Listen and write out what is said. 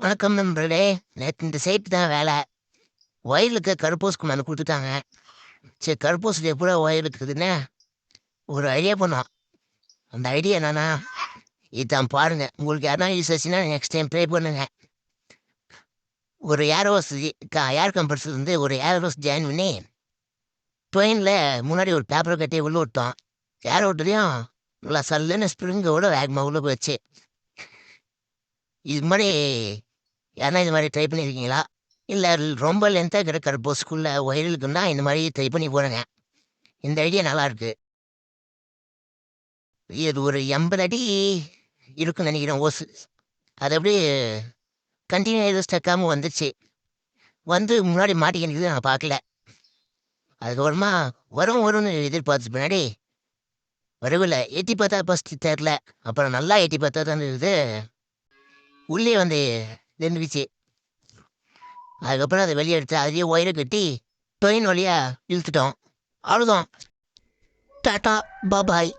வணக்கம் நண்பர்களே. நேற்று இந்த சைட்டு தான் வேலை. ஒயருக்கு கருப்பூஸ் கொண்டாந்து கொடுத்துட்டாங்க. சரி, கருப்பூசில் எப்போ ஒயர் இருக்குதுன்னு ஒரு ஐடியா பண்ணோம். அந்த ஐடியா என்னன்னா, இதான் பாருங்க. உங்களுக்கு யாருனா யூஸ் ஆச்சுன்னா நெக்ஸ்ட் டைம் ட்ரை பண்ணுங்க. ஒரு ஏர்ஹோஸ் ஏர் கம்ப்ரஸர் வந்து ஒரு ஏர்ஹோஸ் ஜாயின் பண்ணி ட்ரெயினில் முன்னாடி ஒரு பேப்பரை கட்டி உள்ள விட்டோம். ஏர் ஓட்டுலையும் நல்லா சல்லுன்னு ஸ்ப்ரிங்கோட வேகமாக உள்ள போச்சு. இது மாதிரி யாருனா இது மாதிரி ட்ரை பண்ணியிருக்கீங்களா? இல்லை ரொம்ப லென்த்தாக இருக்கிற கருப்பூஸ்க்குள்ளே ஒயர்களுக்குன்னா இந்த மாதிரி ட்ரை பண்ணி போடுங்க. இந்த ஐடியா நல்லாயிருக்கு. இது ஒரு 80 அடி இருக்குன்னு நினைக்கிறேன் ஓசு. அது அப்படியே கண்டினியூ எதுவும் ஸ்டக்காமல் வந்துச்சு. வந்து முன்னாடி மாட்டிக்கினது நான் பார்க்கல. அதுக்கப்புறமா வரும்னு எதிர்பார்த்து பின்னாடி வரவில்லை. எட்டி பார்த்தா ஃபஸ்ட்டு தெரில. அப்புறம் நல்லா எட்டி பார்த்தா தான் இருக்குது. உள்ளே வந்து நின்றுச்சு. அதுக்கப்புறம் அதை வெளியே எடுத்து அதையே ஒயரை கட்டி ட்ரெயின் வழியாக இழுத்துட்டோம். அவ்வளோதான். டாட்டா பாபாய்.